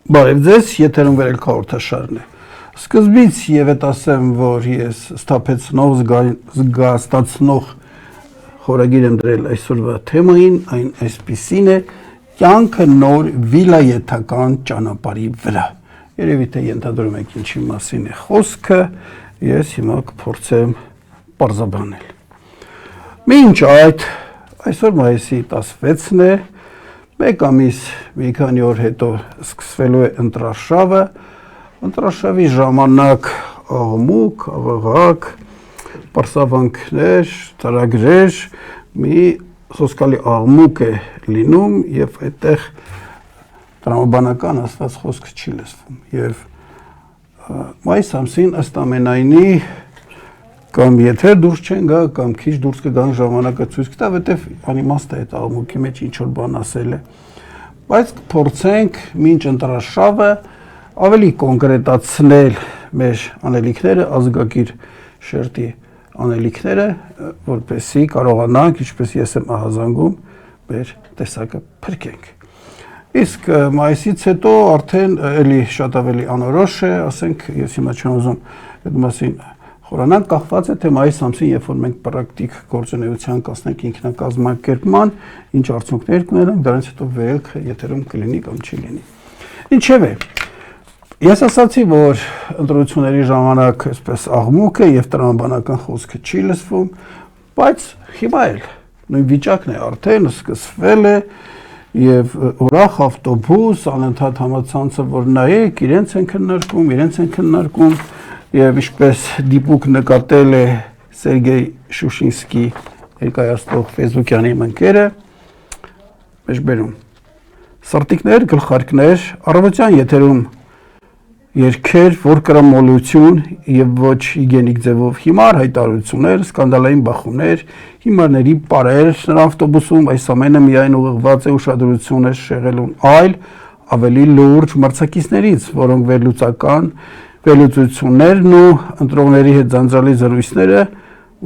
Բարև ձեզ, եթերում վերելք հաղորդաշարն է։ Սկզբից եւ այդ ասեմ, որ ես ստապեցնող զգաստացնող խորագիր եմ դրել այսօրվա թեմային, այն այսպիսին է՝ կյանքը նոր վիլայեթական ճանապարհի վրա։ Երևի թե ենթադրում եք ինչի մասին է խոսքը, ես հիմա կփորձեմ պարզաբանել։ Մինչ այդ, այսօր մայիսի 16-ն է, մեկ ամիս մի քանի օր հետո սկսվելու է ընտրարշավը, ընտրարշավի ժամանակ աղմուկ, աղաղակ, պարսավանքներ, ծրագրեր, մի սոսկալի աղմուկ է լինում եւ այդտեղ տրամաբանական ասված խոսքը չի լսվում եւ մայիս ամսին ըստ ամենայնի կամ եթե դուրս չեն գա կամ քիչ դուրս կգան ժամանակը ցույց կտա, որտեվ անիմաստ է այդ աղմուկի մեջ ինչ որ բան ասել է։ Բայց կփորձենք մինչ ընտրարշավը ավելի կոնկրետացնել մեր անելիքները, ազգակիր շերտի անելիքները, որպեսզի կարողանանք, ինչպես ես եմ ահազանգում, մեր տեսակը փրկենք։ Իսկ մայիսից հետո արդեն էլի շատ ավելի անորոշ է, ասենք, ես հիմա չեմ ուզում այդ մասին խորանանք, կախված է թե մայիս ամսին, երբ որ մենք պրակտիկ գործունեության կասնենք ինքնակազմակերպման, ինչ արդյունքներ կունենանք, դրանից հետո վերելքը եթերում կլինի կամ չի լինի։ Ինչևէ, ես ասացի, որ ընտրությունների ժամանակ այսպես աղմուկ է եւ տրամաբանական խոսքը չի լսվում, բայց հիմա էլ նույն վիճակն է, արդեն սկսվել է եւ ուրախ ավտոբուս, անընդհատ համացանցը, որ նայեք, իրենց են քննարկում, եւ ինչպես դիպուկ նկատել է Սերգեյ Շուշինսկի ներկայացնող Facebook-յան իմ ընկերը, մեջբերում սրտիկներ, գլխարկներ, առավոտյան եթերում երգեր, որ կրամոլություն եւ ոչ հիգիենիկ ձևով հիմար հայտարարություններ, սկանդալային բախումներ, հիմարների պարեր նրա ավտոբուսում, այս ամենը միայն ուղղված է ուշադրությունը շեղելուն այլ ավելի լուրջ մրցակիցներից, որոնք վերլուծություններն ու ընտրողների հետ ձանձրալի զրույցները,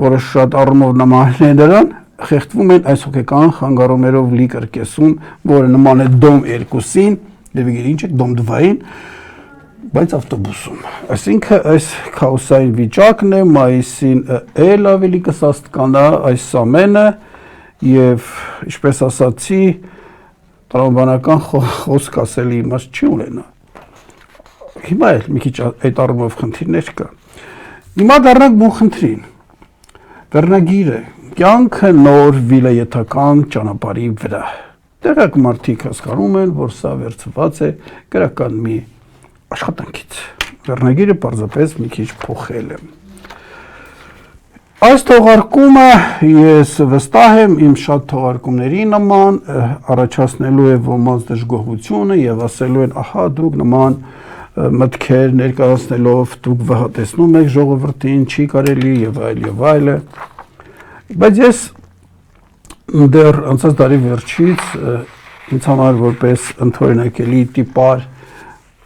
որը շատ առումով նման է դրան, խեղդվում են այս հոգեկան խանգարումներով լի կրկեսում, որը նման է դոմ 2-ին, եւ ինչ է դոմ 2-ին, բայց ավտոբուսում։ Այսինքն այս քաոսային վիճակն է, մայիսին էլ ավելի կսաստկանա այս ամենը եւ ինչպես ասացի, տրամաբանական խոսք ասելի իմաստ չի ունենա։ Հիմա էլ մի քիչ այդ առումով խնդիրներ կա։ Հիմա դառնանք բուն խնդրին։ Վերնագիրը կյանքը նոր վիլայեթական ճանապարհի վրա։ Տեղակ մարդիկ հասկանում են, որ սա վերցված է գրական մի աշխատանքից։ Վերնագիրը պարզապես մի քիչ փոխել է։ Այս թողարկումը ես վստահ եմ իմ շատ թողարկումների նման առաջացնելու է ոմանց դժգոհությունը եւ ասելու են, ահա դուք նման մտքեր ներկայացնելով դուք վհատեցնում եք ժողովրդին, չի կարելի եւ այլը։ Բայց ես դեռ անցած տարի վերջից ինձ համար որպես ընդօրինակելի տիպար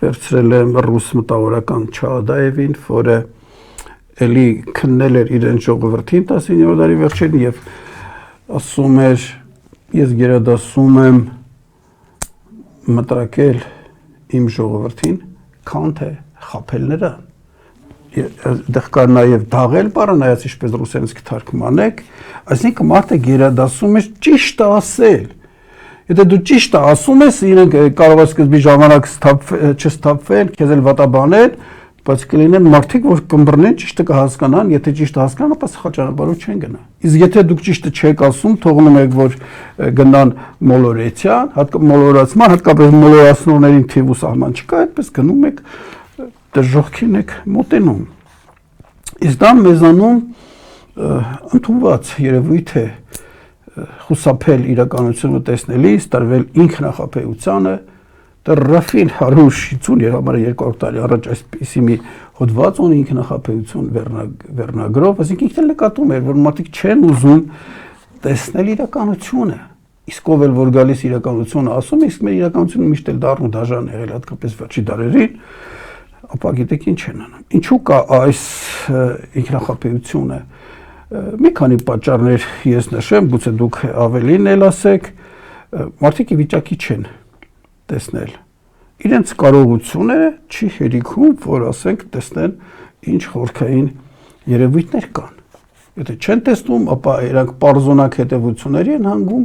վերցրել եմ ռուս մտավորական Չադաևին, որը էլի քննել էր իրեն ժողովրդին 19-րդ դարի վերջին եւ ասում էր ես գերադասում եմ մտրակել իմ ժողովրդին քանթ է խափել նրան։ Դեռ կար նաև դաղել բառը, նայած ինչպես ռուսերենից կթարգմանեք, այսինքն մարդը գերադասում է ճիշտը ասել։ Եթե դու ճիշտը ասում ես, իրենք կարող է սկզբի ժամանակ չսթափվեն, քեզ էլ վատաբանել, բայց կլինեն մարդիկ, որ կմբռնեն ճիշտը կհասկանան, եթե ճիշտը հասկանան, ապա սխալ ճանապարհով չեն գնա։ Իսկ եթե դուք ճիշտը չեք ասում, թողնում եք, որ գնան մոլորեցյան, մոլորացման, հատկապես մոլորացնողներին թիվ ու սահման չկա, այդպես գնում եք դժոխքին եք մոտենում։ Իսկ դա մեզանում ընդունված երևույթ է խուսափել իրականությունը տեսնելիս, տրվել ինքնախաբեությանը, Ռաֆին 150 եւ համար 200 տարի առաջ այսպիսի մի հոդված ունի ինքնախաբեություն վերնագրով, այսինքն ինքն էլ նկատում էր, որ մարդիկ չեն ուզում տեսնել իրականությունը։ Իսկ ով էլ որ գալիս իրականությունը ասում, իսկ մեր իրականությունը միշտ էլ դառնում դաժան եղել, հատկապես վերջի դարերին, ապա գիտեք ինչ են անում։ Ինչու կա այս ինքնախաբեությունը։ Մի քանի պատճառներ ես նշեմ, գուցե դուք ավելին էլ ասեք, մարդիկ ի վիճակի չեն տեսնել իրենց կարողությունները չի հերիքում, որ ասենք տեսնեն ինչ խորքային երևույթներ կան։ Եթե չեն տեսնում, ապա իրանք պարզոնակ հետևությունների են հանգում,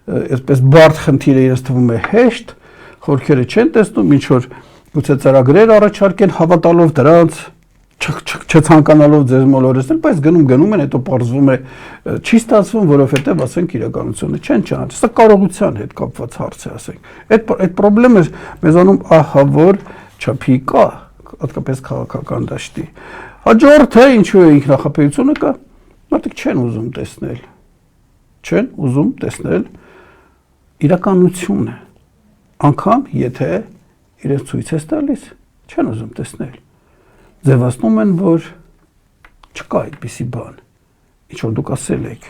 այսպես բարդ խնդիրը իրենց թվում է հեշտ, խորքերը չեն տեսնում, ինչ որ գուցե ծրագրեր առաջարկեն հավատալով դրանց, չցանկանալով ձեզ մոլորեցնել, բայց գնում են, հետո պարզվում է չի ստացվում, որովհետև ասենք իրականությունը չեն ճանաչում։ Սա կարողության հետ կապված հարց է, ասենք։ Այդ խնդիրը մեզանում ահավոր չափի կա, հատկապես քաղաքական դաշտի։ Հաջորդը ինչու է ինքնախապեյությունը կա, մարդիկ չեն ուզում տեսնել իրականությունը, անգամ եթե իրենց ցույց է տալիս, չեն ուզում տեսնել։ Ձևացնում են, որ չկա այդպիսի բան, ինչ որ դուք ասել եք։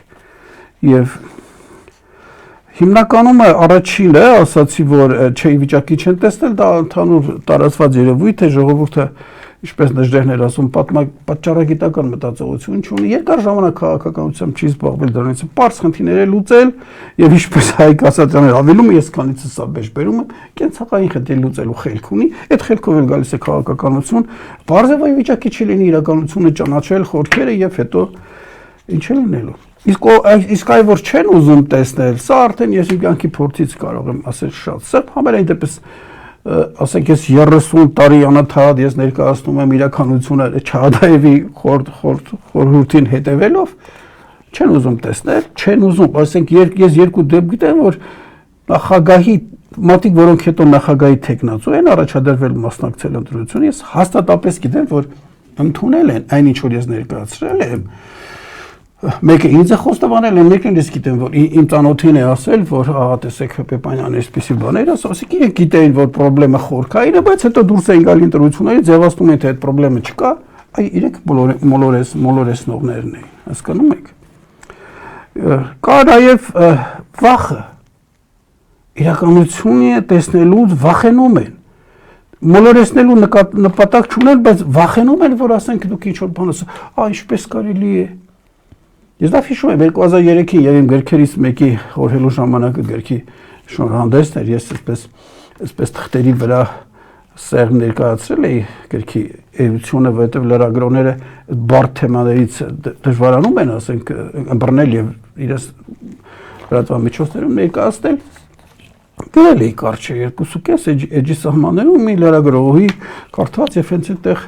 Եվ հիմնականում առաջինը ասացի, որ չէի վիճակի չեն տեսնել, դա ընդհանուր տարածված երևույթ է, ժողովուրդը ինչպես նժդեհն էր ասում, պատճառագիտական մտածողություն չունի, երկար ժամանակ քաղաքականությամբ չի զբաղվել դրանից, պարզ խնդիրներ է լուծել, եւ ինչպես Հայկ Ասատրյանն ավելում է, ես քանիցս սա բեժ բերում եմ, կենցաղային խնդիր լուծելու խելք ունի, այդ խելքով էլ գալիս է քաղաքականություն, պարզ է, որ վիճակի չի լինի իրականությունը ճանաչել խորքերը եւ հետո ինչ է լինելու։ Իսկ այ որ չեն ուզում տեսնել, սա արդեն ես իմ կյանքի փորձից կարող եմ ասել շատ սա, համենայն դեպս ասենք ես 30 տարի անընդհատ ես ներկայացնում եմ իրականությունը Չհադաևի խորհրդին հետևելով, չեն ուզում տեսնել, չեն ուզում, ասենք ես երկու դեպք գիտեմ, որ նախագահի մարդիկ, որոնք հետո նախագահի թեկնածու են առաջադրվել մասնակցել ընտրությունին, ես հաստատապես գիտեմ, որ ընդունել են այն ինչ որ ես ներկայացրել եմ, մեկը ինձ է խոստովանել, մեկն ես գիտեմ, որ իմ ծանոթին է ասել, որ ահա տեսեք Պեպանյանը այսպիսի բաներ ասեք, իրենք գիտեին, որ խնդրեմը խորքային է, բայց հետո դուրս էին գալի ընտրություններից, ձևացնում են, թե այդ խնդրեմը չկա, այ իրենք մոլորեսնողներն էին, հասկանում եք։ Կա նաև վախը, իրականությունը տեսնելուց վախենում են, մոլորեսնելու նպատակ չունեն, բայց վախենում են, որ ասենք դուք ինչ որ բան ասեք, ինչպես կարելի է։ Ես դա հիշում եմ 2003-ին եւ իմ գրքերից մեկի խորհելու ժամանակը գրքի շնորհանդեսն էր, ես այսպես թղթերի վրա սեղմ ներկայացրել էի գրքի էությունը, որովհետեւ լրագրողները բարդ թեմաներից դժվարանում են, ասենք, ըմբռնել եւ իրենց լրատվամիջոցներում ներկայացնել։ Գրել էի կարճ 2.5 էջի սահմաններում մի լրագրողի կարդաց եւ հենց այդտեղ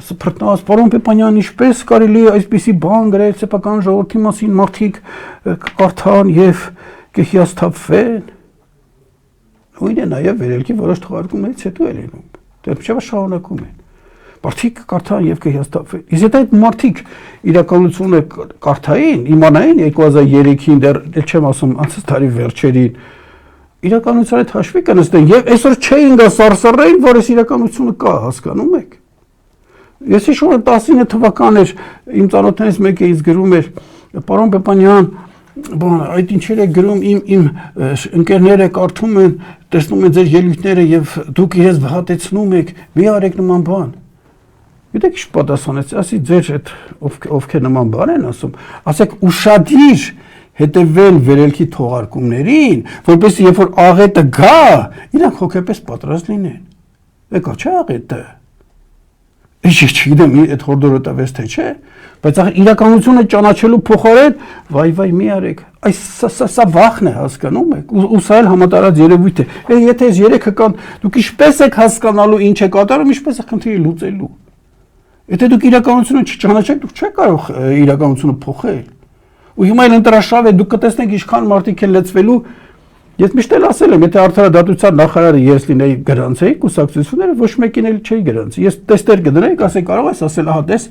սփռտնաց պարոն Պեպանյան, ինչպես կարելի է այսպիսի բան գրել սեփական ժողովրդի մասին, մարդիկ կարդան եւ կհիասթափվեն։ Նույնն է նաեւ վերելքի որոշ թողարկումներից հետո է լինում։ Դեռ շարունակում են։ Մարդիկ կարդան եւ կհիասթափվեն։ Իսկ եթե այդ մարդիկ իրականությունը կարդային, իմանային 2003-ին դեռ չեմ ասում անցած տարի վերջերին, իրականության հետ հաշվի կնստեն եւ այսօր չէին գա սարսռային, որ այս իրականությունը կա, հասկանում եք։ Ես հիշում եմ 19 թվական էր, իմ ծանոթներից մեկը ինձ գրում էր, պարոն Պեպանյան, բան, այդ ինչեր է գրում իմ ընկերները կարդում են, տեսնում են ձեր ելույթները եւ դուք իրենց վհատեցնում եք, մի արեք նման բան։ Գիտեք ինչ պատասխանեց, ասի ձեր այդ ովքեր նման բան են ասում, ասեք ուշադիր հետևել վերելքի թողարկումներին, որպեսզի երբ որ աղետը գա, իրանք հոգեպես պատրաստ լինեն։ Եկա չէ աղետը։ Ինչ չգիտեմ, այդ հորդորը տվեց թե չէ, բայց իրականությունը ճանաչելու փոխարեն վայ մի արեք։ Այս սա վախն է, հասկանում եք։ Ու սա էլ համատարած երևույթ է։ Եթե այս երեքը կան, դուք ինչպես եք հասկանալու ինչ է կատարում, ինչպես է խնդիրը լուծելու։ Եթե դուք իրականությունը չճանաչեք, դուք չեք կարող իրականությունը փոխել։ Ու հիմա էլ ընտրաշավ է, դուք կտեսնեք ինչքան մարդիկ են լծվելու։ Ես միշտ էլ ասել եմ, եթե արդարադատության նախարարը ես լինեի գրանցեի կուսակցությունները, ոչ մեկին էլ չէի գրանցի։ Ես տեստեր կդնեի, ասեի կարող ես ասել, ահա տես,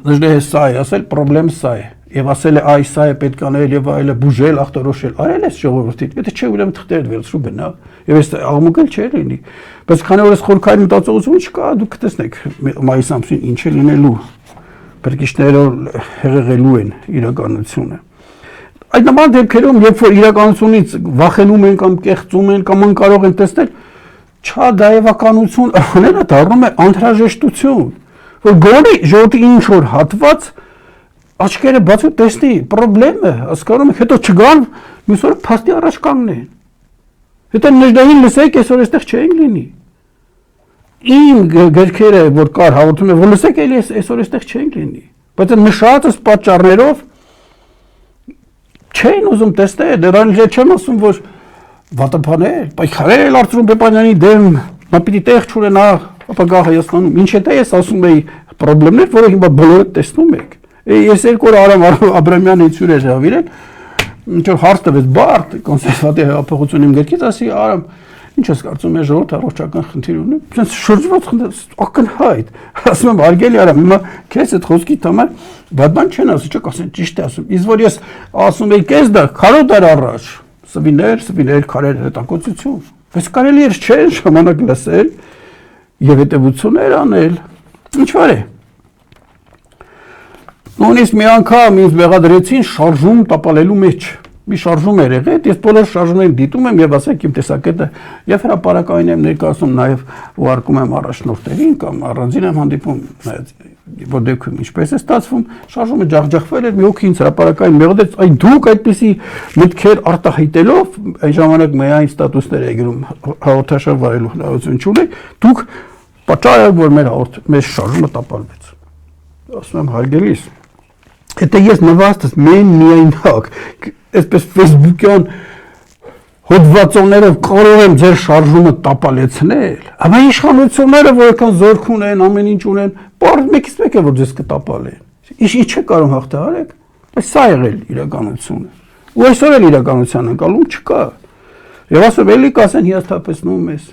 նժդեհ սա է, ասել պրոբլեմ սա է։ Եվ ասել է այ սա է պետք անել եւ այլը, բուժել, ախտորոշել։ Արել ես ժողովրդին։ Եթե չէ, ուրեմն թղթերդ վերցրու գնա։ Եվ այս աղմուկել չէ լինի։ Բայց քանի որ այս խորքային մտածողություն չկա, դուք կտեսնեք մայիս ամսին ինչ է լինելու։ Բրգիչները հեղեղելու են իրականությունը։ Այդ նման դեպքերում, երբ որ իրականությունից վախենում են կամ կեղծում են կամ անկարող են տեսնել, չադայևականություն անելը դառնում է անհրաժեշտություն, որ գոնե ժողովրդի ինչ որ հատված աչքերը բացի տեսնի պրոբլեմը, հասկանում եք, հետո չգան, մյուս օրը փաստի առաջ կանգնեն։ Հետո Նժդեհին լսեք, այսօր այստեղ չենք լինի։ Իմ գրքերը, որ կար հաղորդում է, որ լսեք, էլի այսօր այստեղ չենք լինի։ Բայց այդ նշածս պատճառներով չէին ուզում տեսնել, դեռ չեմ ասում, որ վատապանել, պայքարել Արծրուն Պեպանյանի դեմ, նա պիտի տեղ չունենա ապագա Հայաստանում։ Ինչ հետո ես ասում էի խնդիրներ, որը հիմա բոլորը տեսնում եք։ Ես երկու օր Արամ Աբրամյանի հյուրեր հրավիրել, ինչ որ հարց տվեց բարդ կոնսերվատիվ հեղափոխություն իմ գրքից, ասի Արամ, ինչ ես կարծում ես ժողովուրդ առողջական խնդիր ունի։ Այսինքն շրջված ակնհայտ։ Ասում եմ հարգելի Արամ, հիմա քեզ այդ խոսքիդ համար բադ բան չեն ասի, չեք ասեն ճիշտ է ասում։ Իսկ որ ես ասում եի քեզ դա 40 դար առաջ, սվիներ, քարեր հետակոծություն։ Բայց կարելի էր չէ ժամանակ լսել եւ հետեւություններ անել։ Ինչ վարե։ Նույնիսկ մի անգամ ինձ մեղադրեցին շարժում տապալելու մեջ։ Մի շարժում էր եղել, ես բոլոր շարժումներին դիտում եմ եւ ասեք իմ տեսակետը եւ հրապարակային եմ ներկայացնում նաեւ ուղարկում եմ առաջնորդներին կամ առանձին եմ հանդիպում որ դեպքում ինչպես է ստացվում շարժումը ջախջախվել էր մի հոգի ինձ հրապարակային մեղադրեց այ դուք այդպիսի մտքեր արտահայտելով այն ժամանակ միայն ստատուսներ է գրում հաղորդաշար վարելու հնարավորություն չունեք դուք պատճառ եք որ մեր շարժումը տապալվեց ասում եմ հարգելիս Եթե ես նվաստս միայնակ, այսպես Facebook-յան հոդվածողներով կարող եմ ձեր շարժումը տապալեցնել, ապա իշխանությունները որքան զորք ունեն, ամեն ինչ ունեն, բարձ մեկից մեկ է որ ձեզ կտապալեն։ Ինչ չէ կարող հաղթահարեք, բայց սա եղել իրականությունը։ Ու այսօր էլ իրականության ընկալում չկա։ Եվ ասում էլի կասեն հիասթափեցնում ես։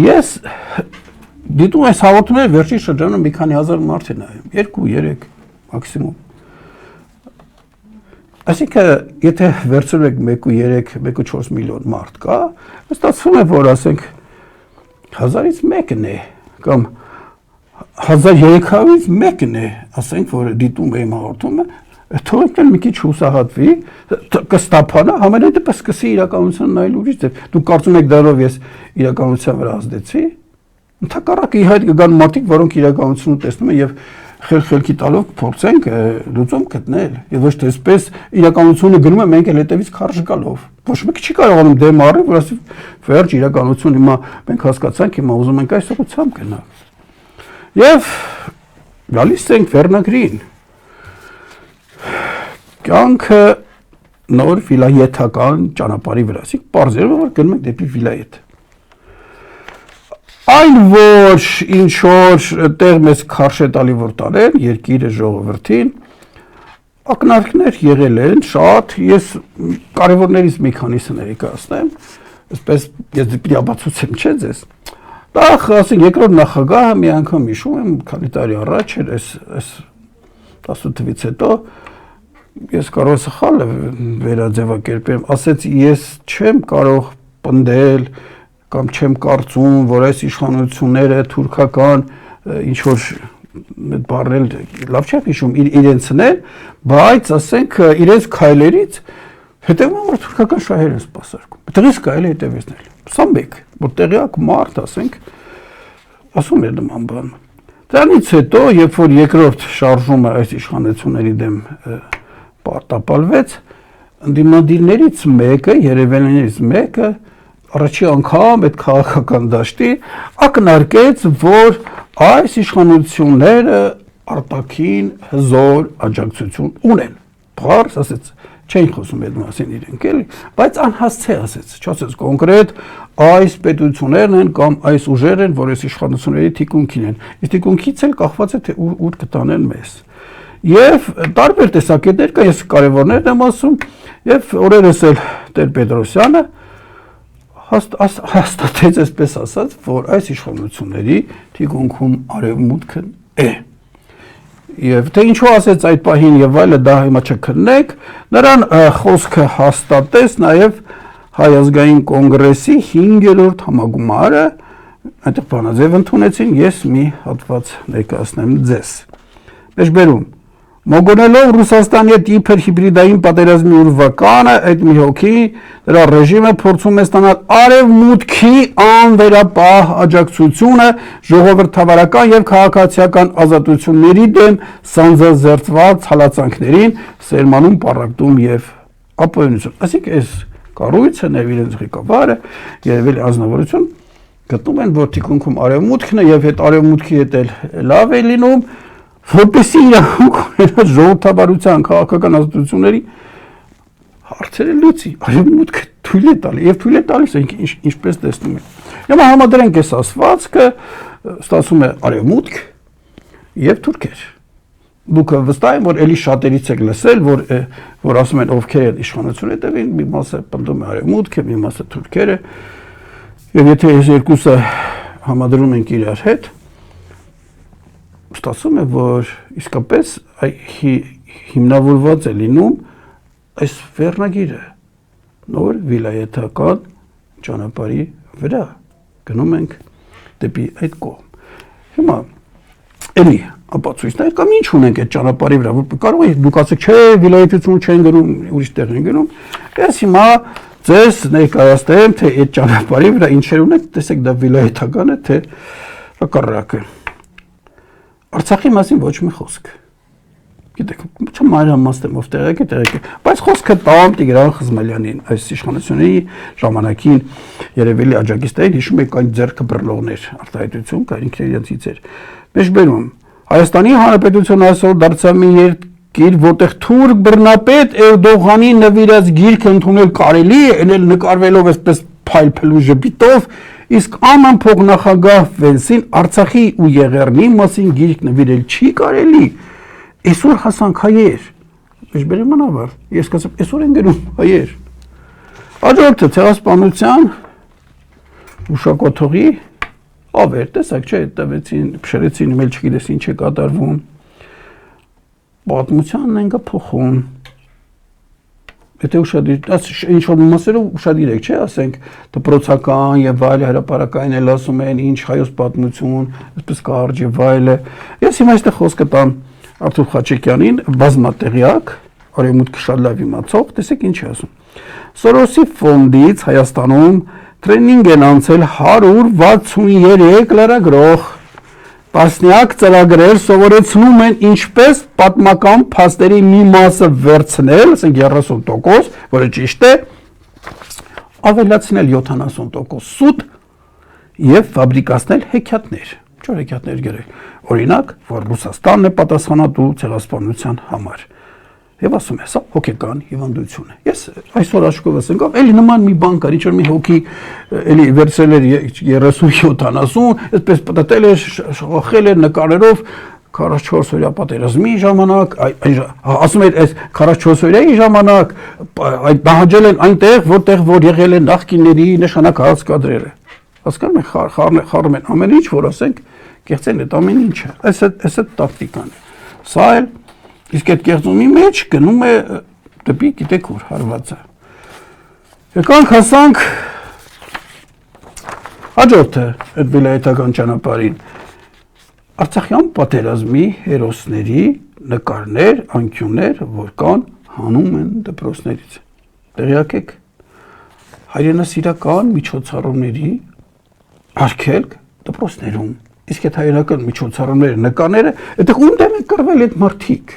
Ես դիտում այս հաղորդումները վերջին շրջանում մի քանի հազար մարդ է նայում, 2-3 մաքսիմում։ Այսինքն, եթե վերցնում եք 1.3, 1.4 միլիոն մարդ կա, ստացվում է, որ ասենք 1000-ից մեկն է, կամ 1300-ից մեկն է, ասենք, որ դիտում է իմ հաղորդումը, թողեք էլ մի քիչ հուսահատվի, կստափանա, համենայնպես սկսի իրականությունը նայել ուրիշ ձև։ Դուք կարծում եք դեռով ես իրականության վրա ազդեցի, ընդհակառակը իհայտ կգան մարդիկ, որոնք իրականությունը տեսնում են եւ խելքի տալով փորձենք լուծում գտնել եւ ոչ թե այսպես իրականությունը գնում է մենք էլ հետեւից քարշ գալով ոչ մեկ չի կարողանում դեմ առնել որ ասի վերջ իրականություն հիմա մենք հասկացանք հիմա ուզում ենք այս ուղղությամբ գնալ եւ գալիս ենք վերնագրին կյանքը նոր վիլայեթական ճանապարհի վրա ասիկ բարձր որ գնում ենք դեպի վիլայեթ Այն որ ինչ որ տեղ մեզ քարշ է տալի որ տարեն, երկիրը ժողովրդին, ակնարկներ եղել են շատ, ես կարևորներից մի քանիսը ներկայացնեմ, այսպես ես դեպի ապացուցեմ չէ ձեզ։ Դա ասենք երկրորդ նախագահը մի անգամ հիշում եմ, քանի տարի առաջ էր այս 10 թվից հետո ես կարող սխալ վերաձևակերպեմ, ասեց ես չեմ կարող պնդել կամ չեմ կարծում, որ այս իշխանությունները թուրքական ինչ որ բառել լավ չեմ հիշում իրենցն են, բայց ասենք իրենց քայլերից հետևում որ թուրքական շահեր են սպասարկում։ Այդտեղից կարելի է հետևեցնել։ Սա մեկ, որ տեղյակ մարդ ասենք ասում է նման բան։ Դրանից հետո, երբ որ երկրորդ շարժումը այս իշխանությունների դեմ պարտապալվեց, ընդդիմադիրներից մեկը, երևելներից մեկը առաջի անգամ այդ քաղաքական դաշտի ակնարկեց, որ այս իշխանությունները արտաքին հզոր աջակցություն ունեն։ Բարձ ասեց, չէին խոսում այդ մասին իրենք էլի, բայց անհասցե ասեց, չասեց կոնկրետ այս պետություններն են կամ այս ուժեր են, որ այս իշխանությունների թիկունքին են։ Այս թիկունքից էլ կախված է թե ուր կտանեն մեզ։ Եվ տարբեր տեսակետներ կա, ես կարևորներն եմ ասում, եւ օրերս էլ Տեր Պետրոսյանը հաստատեց այսպես ասած, որ այս իշխանությունների թիկունքում արևմուտքն է։ Եվ թե ինչու ասեց այդ պահին եւ այլը դա հիմա չքննեք, նրան խոսքը հաստատեց նաեւ Հայ ազգային կոնգրեսի 5-րդ համագումարը, այնտեղ բանաձև ընդունեցին, ես մի հատված ներկայացնեմ ձեզ։ Մեջբերում Մոգոնելով Ռուսաստանի հետ իբր հիբրիդային պատերազմի ուրվականը, այդ մի հոգի դրա ռեժիմը փորձում է ստանալ արևմուտքի անվերապահ աջակցությունը ժողովրդավարական եւ քաղաքացիական ազատությունների դեմ սանձազերծված հալածանքներին, սերմանում, պառակտում եւ ապօրինություն։ Այսինքն այս կառույցը, նաև իրենց ղեկավարը, երևելի ազնվորություն գտնում են, որ թիկունքում արևմուտքն է եւ այդ արևմուտքի հետ էլ լավ է լինում, որպեսզի իրավունք ունենա ժողովրդավարության քաղաքական ազատությունների հարցերը լուծի, արևմուտքը թույլ է տալի եւ թույլ է տալիս ինչպես տեսնում եք։ Հիմա համադրենք այս ասվածքը, ստացվում է արևմուտք եւ թուրքեր։ Դուք վստահ եմ, որ էլի շատերից եք լսել, որ ասում են ովքեր են իշխանություն հետևին, մի մասը պնդում է արևմուտքը, մի մասը թուրքերը։ Եվ եթե այս երկուսը համադրում ենք իրար հետ, ստացվում է, որ իսկապես հիմնավորված է լինում այս վերնագիրը, նոր վիլայեթական ճանապարհի վրա գնում ենք դեպի այդ կողմ։ Հիմա էլի ապացույցներ կամ ինչ ունենք այդ ճանապարհի վրա, որ կարող եք դուք ասեք, չէ, վիլայեթություն չեն գնում, ուրիշ տեղ են գնում։ Ես հիմա ձեզ ներկայացնեմ, թե այդ ճանապարհի վրա ինչեր ունենք, տեսեք դա վիլայեթական է, թե հակառակը։ Արցախի մասին ոչ մի խոսք։ Գիտեք, չմանրամաստ եմ ով տեղեկ է, բայց խոսքը տամ Տիգրան Խզմելյանին, այս իշխանությունների ժամանակին երևելի աջակիցներին հիշում եք այն ձեռքը բռնողներ, արտահայտություն կա ինքն իրենցից էր։ Մեջբերում Հայաստանի Հանրապետությունը այսօր դարձավ մի երկիր, որտեղ թուրք բռնապետ Էրդողանի նվիրած գիրքը ընդունել կարելի է, այլ նկարվելով այսպես փայլփլու ժպիտով, իսկ ԱՄՆ փոխնախագահ Վենսին Արցախի ու Եղեռնի մասին գիրք նվիրել չի կարելի։ Այսօր հասանք հայեր, մեջբերմանաբար, ես կասեմ, այսօր են գնում հայեր։ Հաջորդը ցեղասպանության ուշակոթողի ավեր, տեսակ չէ, տվեցին, փշրեցին, իմել չգիտես ինչ է կատարվում, պատմությանն են կփոխում, եթե ուշադիր, ինչ-որ մասերով ուշադիր եք, չէ, ասենք, դպրոցական և այլ հրապարակային էլ ասում են, ինչ հայոց պատմություն, այսպես կարճ և այլ է, ես հիմա այստեղ խոսքը տամ Արթուր Խաչիկյանին, բազմատեղյակ, արևմուտքը շատ լավ իմացող, տեսեք ինչ է ասում։ Սորոսի ֆոնդից Հայաստանում տրեյնինգ են անցել 163 լրագրող, տասնյակ ծրագրեր սովորեցնում են ինչպես պատմական փաստերի մի մասը վերցնել, ասենք 30%, որը ճիշտ է, ավելացնել 70% սուտ եւ ֆաբրիկացնել հեքիաթներ, չոր հեքիաթներ գրել։ Օրինակ, որ Ռուսաստանն է պատասխանատու ցեղասպանության համար։ Եվ ասում է, սա հոգեկան հիվանդություն է։ Ես այսօր աշխովս ընկավ, էլի նման մի բան կար, ինչ որ մի հոգի էլի վերցրել էր 30-70, այսպես պատտել էր, շողախել էր նկարերով 44-օրյա պատերազմի ժամանակ, ասում էր, այս 44-օրյայի ժամանակ նահանջել են այնտեղ, որտեղ որ եղել են նախկինների նշանակած կադրերը։ Հասկանում եք, խառնում են ամեն ինչ, որ ասենք, կեղծեն այդ ամեն ինչը։ Այս է տակտիկան է։ Սա էլ իսկ այդ կեղծումի մեջ գնում է դեպի գիտեք որ հարվածը։ Եկանք հասանք հաջորդը այդ վիլայեթական ճանապարհին։ Արցախյան պատերազմի հերոսների նկարներ, անկյուններ, որ կան, հանում են դպրոցներից։ Տեղյակ եք, հայրենասիրական միջոցառումների արգելք դպրոցներում։ Իսկ այդ հայրենական միջոցառումների նկարները, այդտեղ ում են կռվել այդ մարդիկ։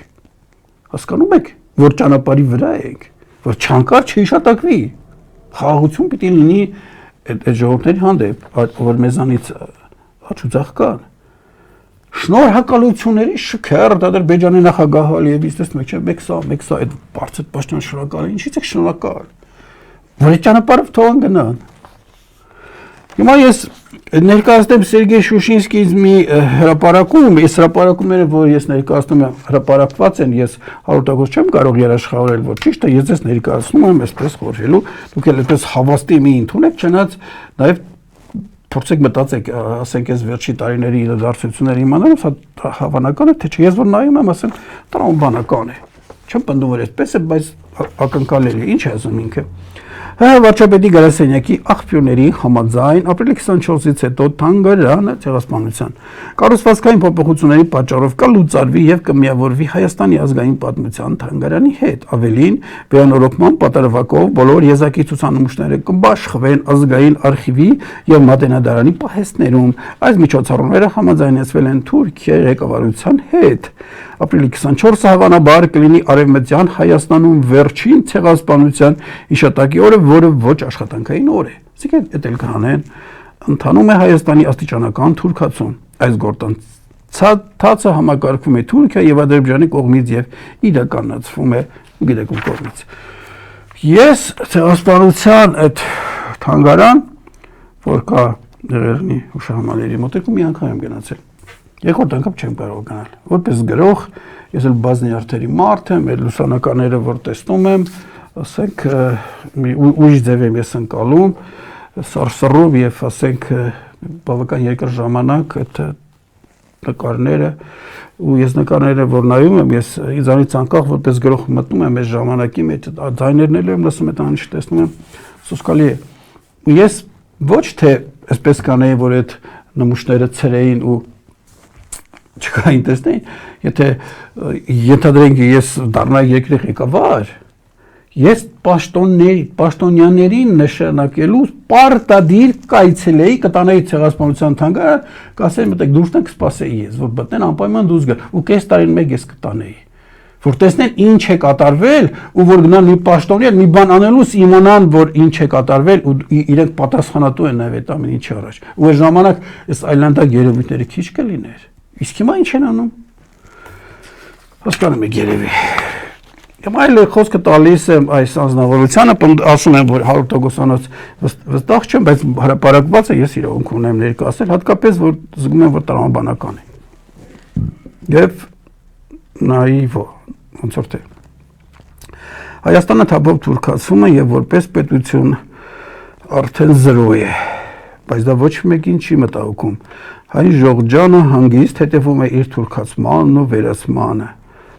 Հասկանում եք, որ ճանապարհի վրա ենք, որ չանկար չհիշատակվի։ Խաղաղություն պիտի լինի այդ ժողովրդների հանդեպ, որ մեզանից աջուձախ կան։ Շնորհակալությունների շքեր Ադրբեջանի նախագահ Ալիևից տեսնում եք, չէ, մեկ սա այդ բարձր պաշտոն շնորհակալ է, ինչից եք շնորհակալ, որ այդ ճանապարհով թողան գնան։ Հիմա ես ներկայացնեմ Սերգեյ Շուշինսկիից մի հրապարակում, այս հրապարակումները, որ ես ներկայացնում եմ, հրապարակված են, ես 100% չեմ կարող երաշխավորել, որ ճիշտ է, ես ձեզ ներկայացնում եմ այսպես խորհելու, դուք էլ այդպես հավաստի մի ընդունեք, չնայած նաև փորձեք մտածեք, ասենք այս վերջի տարիների իրադարձությունները իմանալով, սա հավանական է, թե չէ, ես որ նայում եմ, ասեմ, տրամաբանական է։ Չեմ պնդում, որ այսպես է, բայց ակնկալելի է, ինչ է ասում ինքը։ Վարչապետի գրասենյակի աղբյուրների համաձայն ապրիլի 24-ից հետո Թանգարանը ցեղասպանության կառուցվածքային փոփոխությունների պատճառով կլուծարվի եւ կմիավորվի Հայաստանի ազգային պատմության թանգարանի հետ։ Ավելին, վերանորոգման պատրվակով բոլոր եզակի ցուցանմուշները կբաշխվեն ազգային արխիվի եւ մատենադարանի պահեստներում։ Այս միջոցառումները համաձայնեցվել են Թուրքիայի ղեկավարության հետ։ Ապրիլի 24-ը հավանաբար կլինի արևմտյան Հայաստանում վերջին ցեղասպանության հիշատակի օրը, որը ոչ աշխատանքային օր է։ Այսինքն դա էլ կանեն ընթանում է Հայաստանի աստիճանական թուրքացում։ Այս գործընթացը համակարգվում է Թուրքիա եւ Ադրբեջանի կողմից եւ իրականացվում է գիտեք ում կողմից։ Ես ցեղասպանության այդ թանգարան, որ կա Դերեղնի հուշահամալիրի մոտակում մի անգամ եմ գնացել։ Երկրորդ անգամ չեմ կարող գնալ։ Որպես գրող, ես էլ բազմիարդերի մարդ եմ, այդ լուսանկարները որ տեսնում եմ, ասենք ուրիշ ձև եմ ես ընկալում, սարսռով եւ ասենք բավական երկար ժամանակ այդ նկարները ու ես նկարները որ նայում եմ, ես ինձանից անկախ որպես գրող մտնում եմ այս ժամանակի մեջ, ձայներն էլ եմ լսում, այդ անիշ տեսնում եմ, սոսկալի է։ Ու ես ոչ թե այսպես կանեի, որ այդ նմուշները ցրեին ու չկային տեսնեին, եթե ենթադրենք ես դառնայի երկրի ղեկավար, ես պաշտոնյաներին նշանակելու պարտադիր կայցելեի, կտանեի ցեղասպանության թանգարան, կասեի մտեք դուրս տանք սպասեի ես, որ մտնեն անպայման դուրս գա, ու կես տարին մեկ ես կտանեի, որ տեսնեն ինչ է կատարվել, ու որ գնան մի պաշտոնյա մի բան անելուց իմանան, որ ինչ է կատարվել, ու իրենք պատասխանատու են նաև այդ ամեն ինչի առաջ, ու այս ժամանակ այս այլանդակ երևույթները քիչ կլիներ, իսկ հիմա ինչ են անում, հասկանում եք երևի։ Եմ այլ խոսքը տալիս եմ այս անձնավորությանը, ասում եմ, որ 100%-անոց վստահ չեմ, բայց հրապարակված է, ես իրավունք ունեմ ներկայացնել, հատկապես, որ զգում եմ, որ տրամաբանական է։ Եվ նայվո, ոնց որ թե։ Հայաստանը թափով թուրքացվում է եւ որպես պետություն արդեն 0 է, բայց դա ոչ մեկին չի մտահոգում։ Հայ Ժողջանը հանգիստ հետևում է իր թուրքացմանն ու վերացմանը։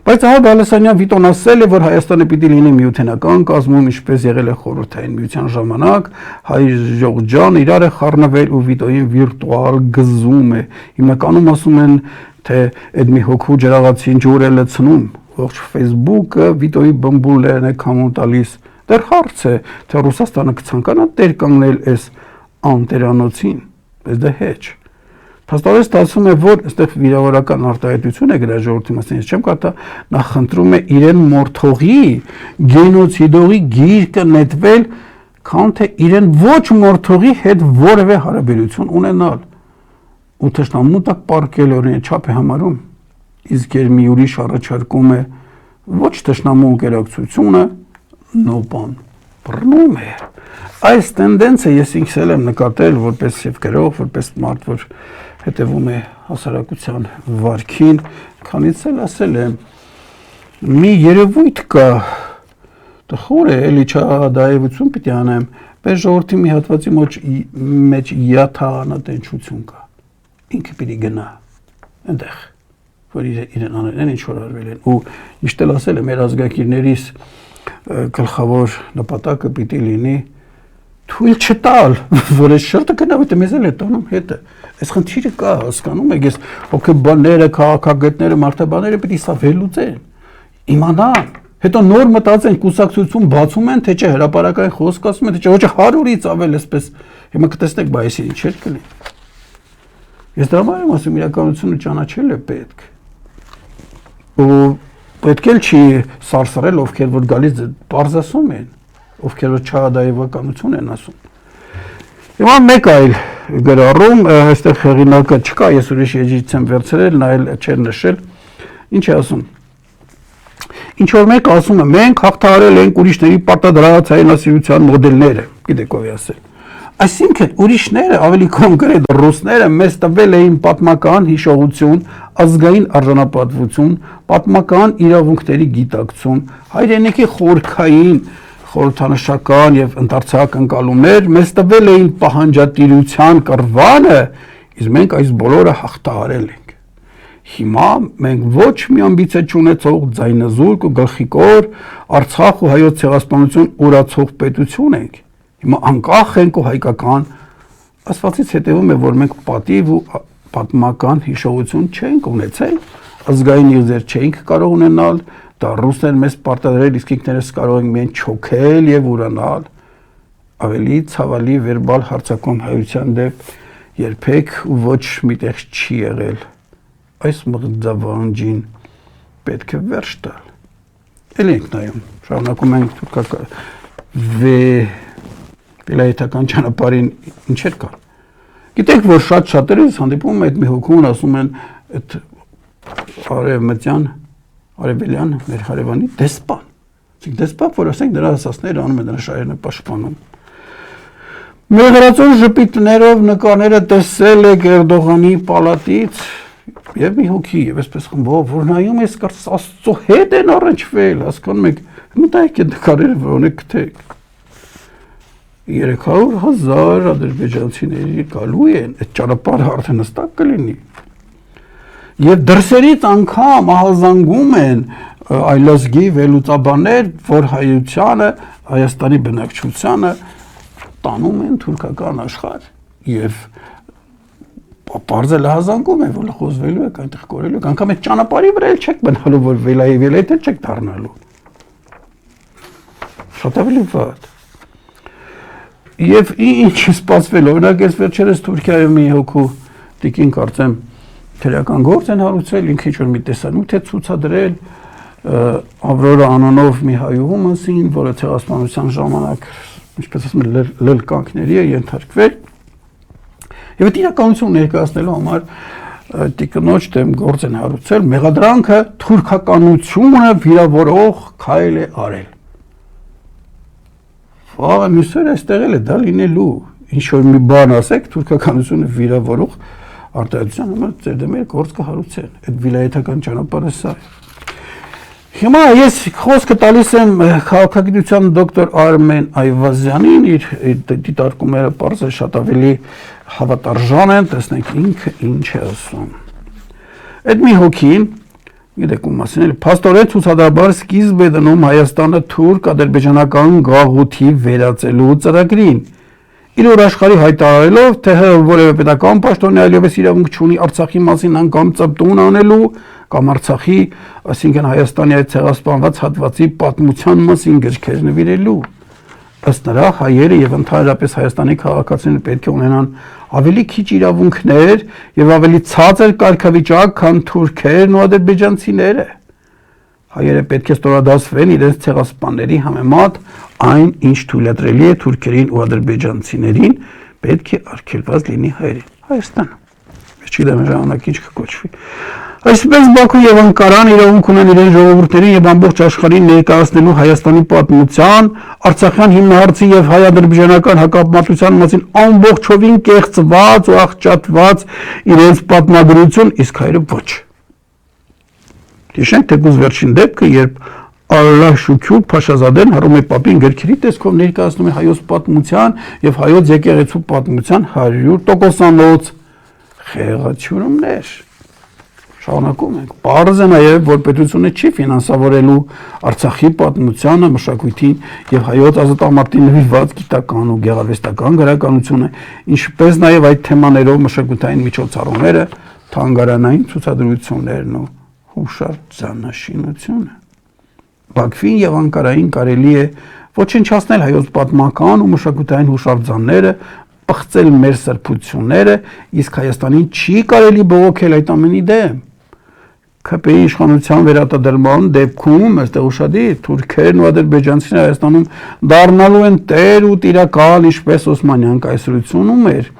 Բայց ահա Բալասանյան Վիտոն ասել է, որ Հայաստանը պիտի լինի միութենական կազմում, ինչպես եղել է խորհրդային միության ժամանակ, Հայ Ժողջան իրար է խառնվել ու Վիտոյին վիրտուալ գզում է։ Հիմնականում ասում են, թե այդ մի հոգու ջրաղացին ջուր է լցնում, ողջ Facebook-ը Վիտոյի բմբուլներն է կամոն տալիս։ Դեռ հարց է, թե Ռուսաստանը կցանկանա տեր կանգնել այս անտերանոցին, բայց դա հեչ։ Փաստորեն ստացվում է, որ այստեղ վիրավորական արտահայտություն է գրած ժողովրդի մասին, ես չեմ կարծա, նա խնդրում է իրեն մորթողի, գենոցիդողի գիրկը նետվել, քան թե իրեն ոչ մորթողի հետ որևէ հարաբերություն ունենալ։ Ու թշնամու տակ պարկել օրինակ չափ է համարում, իսկ երբ մի ուրիշ առաջարկում է ոչ թշնամու ընկերակցությունը, նոպան բռնում է։ Այս տենդենսը ես ինքս էլ եմ նկատել որպես եւ գրող, որպես մարդ, որ հետևում է հասարակության վարքին, քանից էլ ասել եմ, մի երևույթ կա, տխուր է, էլի չադայևություն պիտի անեմ, բայց ժողովրդի մի հատվածի մեջ յաթանատենչություն կա, ինքը պիտի գնա, այնտեղ, որ իրեն անել են ինչ որ արվել են, ու իշտ էլ ասել է, մեր ազգակիրներից գլխավոր նպատակը պիտի լինի թույլ չտալ, որ այս շրտը գնա, որտե մեզ էլ է տանում հետը, այս խնդիրը կա, հասկանում եք, ես հոգեբանները, քաղաքագետները, մարդաբանները պիտի սա վերլուծեն, իմանան, հետո նոր մտածեն, կուսակցություն բացում են, թե չէ հրապարակային խոսք ասում են, թե չէ ոչ 100-ից ավել էսպես, հիմա կտեսնեք, բայց ինչեր կլինի։ Ես դրա համար եմ ասում, իրականությունը ճանաչել է պետք։ Ու պետք էլ չի սարսռել, ովքեր որ գալիս պարզ ասում են, ովքեր որ չադայևականություն են ասում։ Հիմա մեկ այլ գրառում, այստեղ հեղինակը չկա, ես ուրիշ էջից եմ վերցրել, նա էլ չէր նշել, ինչ է ասում։ Ինչ որ մեկ ասում է, մենք հաղթահարել ենք ուրիշների պարտադրած հայրենասիրության մոդելները, գիտեք ով է ասել։ Այսինքն ուրիշները, ավելի կոնկրետ ռուսները մեզ տվել էին պատմական հիշողություն, ազգային արժանապատվություն, պատմական իրավունքների գիտակցություն, հայրենիքի խորքային խորհրդանշական եւ ընդարձակ ընկալումներ, մեզ տվել էին պահանջատիրության կռվանը, իսկ մենք այս բոլորը հաղթահարել ենք։ Հիմա մենք ոչ մի ամբիցիա չունեցող ձայնազուրկ ու գլխիկոր Արցախ ու հայոց ցեղասպանություն ուրացող պետություն ենք։ Հիմա անկախ ենք ու հայկական, ասվածից հետևում է, որ մենք պատիվ ու պատմական հիշողություն չենք ունեցել, ազգային իղձեր չենք կարող ունենալ, դա ռուսներն մեզ պարտադրել, իսկ ինքներս կարող ենք միայն չոքել եւ ուրանալ, ավելի ցավալի վերբալ հարձակում հայության դեպ երբեք ու ոչ միտեղ չի եղել։ Այս մղձավանջին պետք է վերջ տալ։ Էլ ենք նայում, շարունակում ենք վելայետական ճանապարհին ինչեր կան։ Գիտեք, որ շատերս հանդիպում են այդ մի հոգուն, ասում են այդ արևելյան մեր հարևանի դեսպան։ Իսկ դեսպան, որ ասենք նրա ասածները անում են, նրա շահերն պաշտպանում։ Մեղրացող ժպիտներով նկարները տեսել եք Էրդողանի պալատից եւ մի հոգի եւ այսպես խմբով, որ նայում ես կարծես Աստծո հետ են առնչվել, հասկանում եք, մտայք այդ նկարերը որոնք գտեք։ 300,000 ադրբեջանցիների գալու են, այդ ճանապարհը արդեն հստակ կլինի։ Եվ դրսերից անգամ ահազանգում են այլազգի վերլուծաբաններ, որ հայությանը, Հայաստանի բնակչությանը տանում են թուրքական աշխարհ եւ պարզել ահազանգում է, որ խոսվելու եք, այնտեղ կորելու եք, անգամ այդ ճանապարհի վրա էլ չեք մնալու, որ վելայետ չեք դառնալու։ Շատ ավելի վատ։ Եվ ինչ սպասվել, օրինակ ես վերջերս Թուրքիայում մի հոգու տիկին կարծեմ քրեական գործ են հարուցել, ինքը ինչ-որ մի տեսանյութ է ցուցադրել Ավրորա անունով մի հայուհու մասին, որը ցեղասպանության ժամանակ, ինչպես ասում են, լլկանքների է ենթարկվել։ Եվ այդ իրականություն ներկայացնելու համար տիկնոջ դեմ գործ են հարուցել, մեղադրանքը թուրքականությունը վիրավորող քայլ է արել։ Ահա մյուսերը այստեղ էլ է դա լինելու, ինչ որ մի բան ասեք, թուրքականությունը վիրավորող արտահայտության համար ձեր դեմ գործ կհարուցեն, այդ վիլայետական ճանապարհը սա է։ Հիմա ես խոսքը տալիս եմ քաղաքագիտության դոկտոր Արմեն Այվազյանին, իր դիտարկումները պարզ է շատ ավելի հավատարժան են, տեսնենք ինքը ինչ է ասում։ Այդ մի հոգին, գիտեք ում մասին էլ, փաստորեն ցուցադրաբար սկիզբ է դնում Հայաստանը թուրք-ադրբեջանական գաղութի վերածելու ծրագրին։ Իր օր աշխարհի հայտարարելով, թե որևէ պետական պաշտոնյա այլևս իրավունք չունի Արցախի մասին անգամ ծպտուն անելու կամ Արցախի, այսինքն Հայաստանի այդ ցեղասպանված հատվածի պատմության մասին գրքեր նվիրելու։ Ըստ նրա, հայերը եւ ընդհանրապես Հայաստանի քաղաքացիները պետք է ունենան ավելի քիչ իրավունքներ եւ ավելի ցածր կարգավիճակ, քան թուրքերն ու ադրբեջանցիները։ Հայերը պետք է ստորադասվեն իրենց ցեղասպանների համեմատ, այն ինչ թույլատրելի է թուրքերին ու ադրբեջանցիներին, պետք է արգելված լինի հայերին։ Հայաստանը։ Ես չգիտեմ ժամանակ ինչ կկոչվի։ Այսպես Բաքու եւ Անկարան իրավունք ունեն իրեն ժողովուրդներին եւ ամբողջ աշխարհին ներկայացնելու Հայաստանի պատմության, Արցախյան հիմնահարցի եւ հայ-ադրբեջանական հակապատմության մասին ամբողջովին կեղծված ու աղճատված իրենց պատմագրություն, իսկ հայերը ոչ։ Հիշենք թեկուզ վերջին դեպքը, երբ Ալլահ Շուքյուր Փաշազադեն Հռոմի Պապին գրքերի տեսքով ներկայացնում է հայոց պատմության եւ հայոց եկեղեցու պատմության 100%-անոց խեղաթյուրումներ։ Շարունակում ենք։ Պարզ է նաև, որ պետությունը չի ֆինանսավորելու Արցախի պատմությանը, մշակույթին եւ հայոց ազատամարտին նվիրված գիտական ու գեղարվեստական գրականությունը, ինչպես նաև այդ թեմաներով մշակութային միջոցառումները, թանգարանային ցուցադրություններն ու հուշարձանաշինությունը։ Բաքվին եւ Անկարային կարելի է ոչնչացնել հայոց պատմական ու մշակութային հուշարձանները, պղծել մեր սրբությունները, իսկ Հայաստանին չի կարելի բողոքել այդ ամենի դեմ։ ԿՊ-ի իշխանության վերարտադրման դեպքում, այստեղ ուշադիր, թուրքերն ու ադրբեջանցիները Հայաստանում դառնալու են տեր ու տիրակալ, ինչպես Օսմանյան կայսրությունում էր,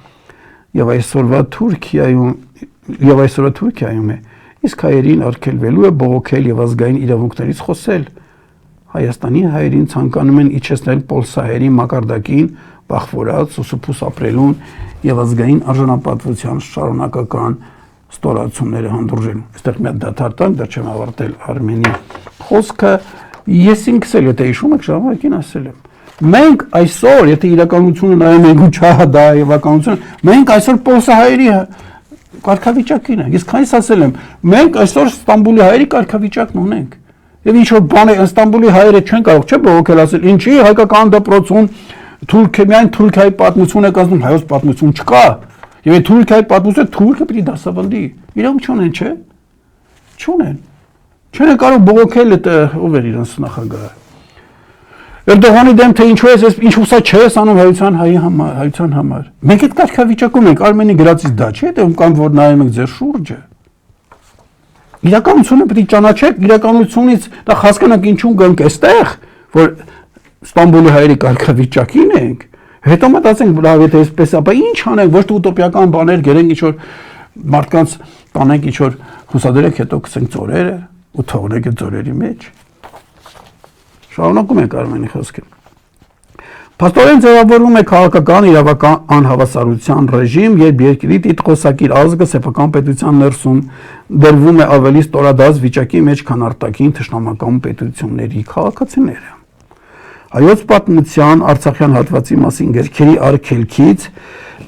եւ այսօրվա Թուրքիայում է, իսկ հայերին արգելվելու է բողոքել եւ ազգային իրավունքներից խոսել։ Հայաստանի հայերին ցանկանում են իջեցնել պոլսահերի մակարդակին, բախվորած սուսուփուս ապրելուն եւ ազգային արժանապատվության շարունակական ստորացումները հանդուրժելու։ Այստեղ մի հատ դադարտանք, դեռ չեմ ավարտել Արմենի խոսքը, ես ինքս էլ եթե հիշում եք ժամանակին ասել եմ։ Մենք այսօր, եթե իրականությունը նայում ենք ու չա դա իրականությունը, մենք այսօր պոլսահայերի կարգավիճակին ենք։ Ես քանիս ասել եմ, մենք այսօր Ստամբուլի հայերի կարգավիճակն ունենք։ Եվ ինչ որ բան է Ստամբուլի հայերը չեն կարող չէ բողոքել ասել, ինչի հայկական դպրոցում միայն Թուրքիայի պատմություն է կազմում, հայոց պատմություն չկա։ Եվ այդ Թուրքիայի պատմությունը թուրքը պիտի դասավանդի։ Իրավունք չունեն, չէ՞։ Չունեն։ Չեն կարող բողոքել այդ ով էր իրանց նախագահը։ Էրդողանի դեմ թե ինչու ես ինչու սա չես անում հայության համար։ Մենք այդ կարգավիճակում ենք, Արմենի գրածից դա չէ, դե կամ որ նայում ենք ձեր շուրջը։ Իրականությունը պետք է ճանաչեք, իրականությունից դա հասկանանք ինչու գանք այստեղ, որ Ստամբուլի հայերի կարգավիճակին ենք, հետո մտածենք, լավ, եթե այսպես է, բայց ինչ անենք, ոչ թե ուտոպիական բաներ գերենք, ինչ որ մարդկանց տանենք, ինչ որ հուսադրենք, հետո գցենք ծորերը ու թողնենք այդ ծորերի մեջ։ Շարունակում ենք Արմենի խոսքը։ Փաստորեն ձևավորվում է քաղաքական իրավական անհավասարության ռեժիմ, երբ երկրի տիտղոսակիր ազգը սեփական պետության ներսում դրվում է ավելի ստորադաս վիճակի մեջ, քան արտաքին թշնամական պետությունների քաղաքացիները։ Հայոց պատմության Արցախյան հատվածի մասին գրքերի արգելքից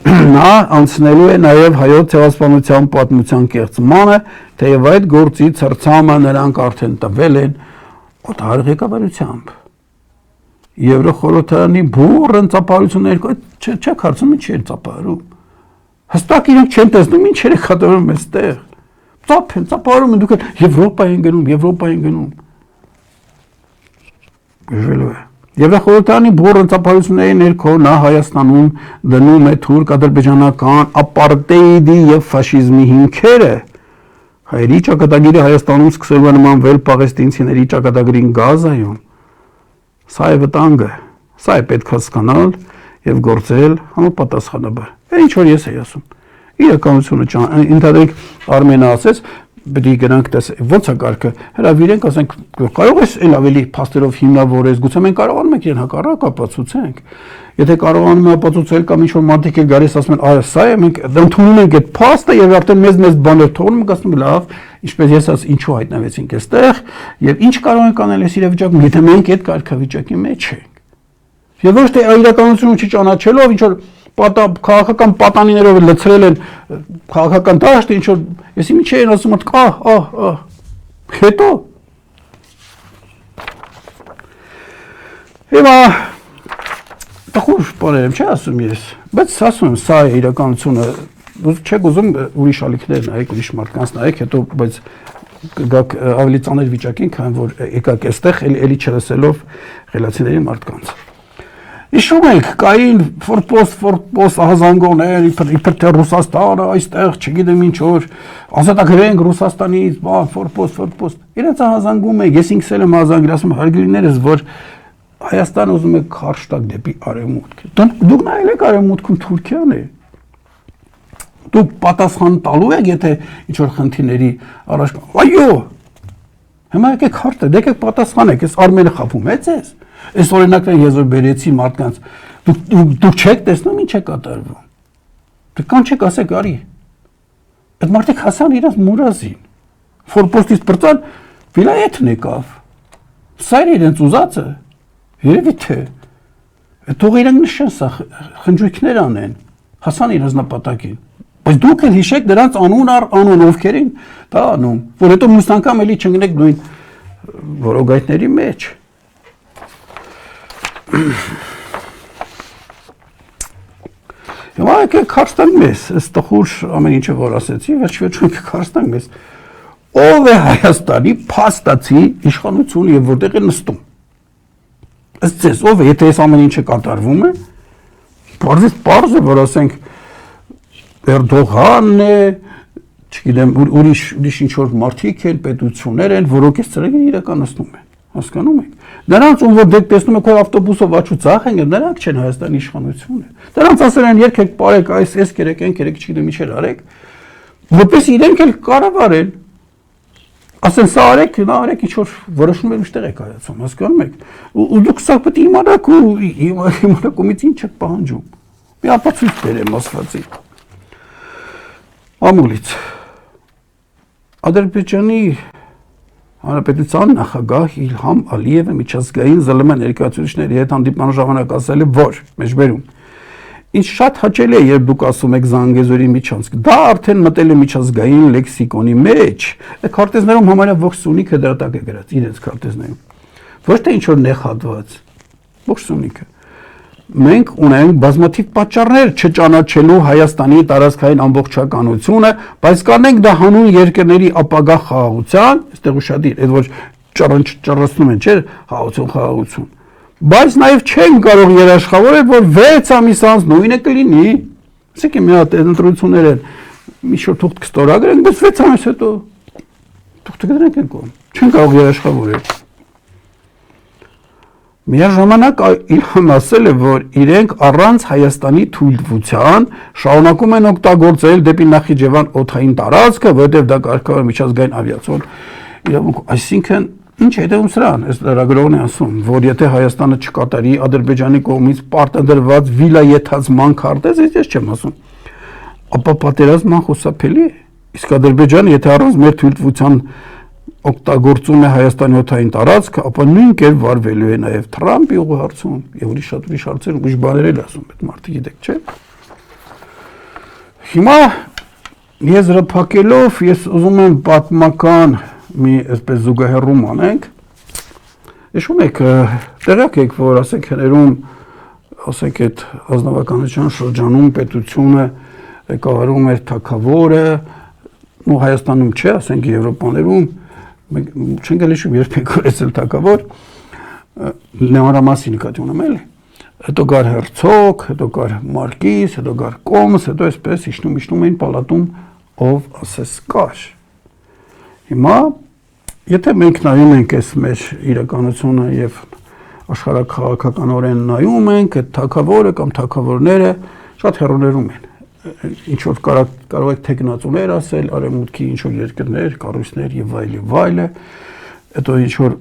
նա անցնելու է նաև հայոց ցեղասպանության պատմության կեղծմանը, թեև այդ գործի ցրցամը նրանք արդեն տվել են օտար ղեկավարությամբ։ Եվրոխորհրդարանի բուրըն ծափարություններ չեք հարցնում ինչ են ծափարում։ Հստակ իրենք չեն տեսնում ինչեր է կատարվում այստեղ։ Ծափ են ծափարում են, դուք Եվրոպա են գնում։ Գժվելու է։ Եվրոխորհրդարանի բուրըն ծափարությունների ներքո նա Հայաստանում դնում է թուրք-ադրբեջանական ապարտեիդի եւ ֆաշիզմի հիմքերը։ Հայերի ճակատագիրը Հայաստանում սկսելու է նմանվել պաղեստինցիների ճակատագրին Գազայում։ Սա է վտանգը, սա է պետք հասկանալ եւ գործել համապատասխանաբար։ Ինչ որ ես եի ասում։ Իրականությունը ընդհանրեք Արմենը ասեց, պետք է գնանք տես ո՞նց է կարգը։ Հրավիրենք, ասենք, կարող ես էլ ավելի փաստերով հիմնավորես, գուցե մենք կարողանում ենք իրեն հակառակ ապացուցենք։ Եթե կարողանում ենք ապացուցել կամ ինչ որ մարդիկ էլ գալիս ասում են, այո, սա է, մենք ընդունում ենք այդ փաստը եւ արդեն մեզ բաներ թողնում ենք, ասում լավ, ինչպես ես ասած, ինչու հայտնվեցինք այստեղ եւ ինչ կարող ենք անել այս իրավիճակում, եթե մենք այդ կարգավիճակի մեջ ենք։ Եվ ոչ թե իրականությունը չճանաչելով, ինչ որ քաղաքական պատանիներով լցրել են քաղաքական դաշտը, ինչ որ եսի մի չէին ասում, հետո Հիմա տխուր բաներ եմ չի ասում ես, բայց ասում եմ, սա է իրականությունը, չեք ուզում ուրիշ ալիքներ նայեք, ուրիշ մարդկանց նայեք, հետո բայց գաք ավելի ծանր վիճակին, քան որ եկաք այստեղ էլի չլսելով խելացիների մարդկանց։ Հիշում եք, կային ֆորպոստ ահազանգողներ, իբր թե Ռուսաստանը այստեղ, չգիտեմ ինչ որ, ազատագրենք Ռուսաստանից, ֆորպոստ, իրենց ահազանգում եք, ես ինքս եմ ահազանգել, ասում հարգելիներս, որ Հայաստանը ուզում է քարշտակ դեպի արևմուտք։ Դուք նայել եք արևմուտքում Թուրքիան է։ Դուք պատասխան տալու եք, եթե ինչ որ խնդիրների առաջ այո։ Հիմա եկեք հարցը, եկեք պատասխանեք, ես Արմենը խափում է ձեզ։ Այս օրինակները ես որ բերեցի մարդկանց, դուք չեք տեսնում ինչ է կատարվում։ Դուք կան չեք ասեք արի։ Այդ մարդիկ հասան իրենց մուրազին։ Ֆորպոստից բրծան վիլայեթն եկավ։ Սա էր իրենց ուզածը։ Երևի թե թող իրենք նշեն սա խնջույքներ անեն, հասան իրենց նպատակին։ Բայց դուք էլ հիշեք դրանց անուն ովքերին դա անում, որ հետո մյուս անգամ էլի չընկնեք նույն որոգայթների մեջ։ Հիմա եկեք հարցնենք մեզ, այս տխուր ամեն ինչը որ ասեցի, վերջում հարցնենք մեզ, ով է Հայաստանի փաստացի իշխանությունը եւ որտեղ է նստում։ Ըստ ձեզ, ով է, եթե այս ամեն ինչը կատարվում է, պարզ է, որ ասենք Էրդողանն է, չգիտեմ, ուրիշ ինչ-որ մարդիկ են, պետություններ են, որոնք այս ծրագիրը իրականացնում են, հասկանում եք։ Նրանց, ում որ դեք տեսնում եք, որ ավտոբուսով աչու ծախ են, նրանք չեն Հայաստանի իշխանությունը։ Նրանց ասել են, եկեք պարեք, այս կերեք, այն կերեք, չգիտեմ ինչեր արեք, որպես իրենք էլ կառավարեն։ Ասեն սա արեք, նա արեք, ինչ-որ որոշում են ուշտեղ է կայացում, հասկանում եք։ Ու դուք սա պետք է իմանաք ու իմանակումից ինչ եք պահանջում։ Մի ապացույց բերեմ ասվածի։ Ամուլից։ Ադրբեջանի Հանրապետության նախագահ Իլհամ Ալիևը միջազգային ԶԼՄ ներկայացուցիչների հետ հանդիպման ժամանակ ասել է, որ մեջբերում Ինչ շատ հաճելի է, երբ դուք ասում եք Զանգեզուրի միջանցք, դա արդեն մտել է միջազգային լեքսիկոնի մեջ։ Այդ քարտեզներում համարյա ողջ Սյունիքը դրա տակ է գրած, իրենց քարտեզներում։ Ոչ թե ինչ որ նեղ հատված, ողջ Սյունիքը։ Մենք ունենք բազմաթիվ պատճառներ չճանաչելու Հայաստանի տարածքային ամբողջականությունը, բայց կանենք դա հանուն երկրների ապագա խաղաղության, այստեղ ուշադիր, այդ որ ճռռացնում են, չէ՞, խաղաղություն։ Բայց նաև չեն կարող երաշխավորել, որ 6 ամիս անց նույնը կլինի։ Ասեք մի հատ ընտրություններ են, մի շուտ թուղթ կստորագրենք, բայց 6 ամիս հետո թուղթը կդրենք են կողմ։ Չեն կարող երաշխավորել։ Միաժամանակ Իլհամն ասել է, որ իրենք առանց Հայաստանի թույլտվության շարունակում են օգտագործել դեպի Նախիջևան օդային տարածքը, որովհետև դա կարգավոր է միջազգային ավիացիոն իրավունք, այսինքն ինչ հետևում սրան, այս լրագրողն է ասում, որ եթե Հայաստանը չկատարի Ադրբեջանի կողմից պարտադրված վիլայեթացման քարտեզ, ես չեմ ասում, ապա պատերազմն խուսափելի է, իսկ Ադրբեջանը եթե առանց մեր թույլտվության օգտագործում է Հայաստանի օդային տարածքը, ապա նույն կերպ վարվելու է նաև Թրամփի ուղղարցում եւ ուրիշ հարցեր, ուրիշ բաներ էլ ասում, այդ մարդը գիտեք, չէ՞։ Հիմա եզրափակելով ես ուզում եմ պատմական մի այսպես զուգահեռում անենք։ Հիշում եք, տեղյակ եք, որ ասենք հներում, ասենք այդ ազնվականության շրջանում պետությունը ղեկավարում էր թագավորը, ու Հայաստանում չէ, ասենք Եվրոպաներում չենք էլ հիշում երբ եք օրեցել թագավոր, նմանրամասի նկատի ունեմ էլի, հետո գար հերցոգ, հետո գար մարկիս, հետո գար կոմս, հետո այսպես իջնում էին պալատում, ով ասես կար։ Հիմա, եթե մենք նայում ենք այս մեր իրականությունը և աշխարհաքաղաքականորեն նայում ենք, այդ թագավորը կամ թագավորները շատ հեռուներում են։ Ինչ-որ կարող եք թեկնածուներ ասել, արևմուտքի ինչ-որ երկրներ, կառույցներ և այլը, հետո ինչ-որ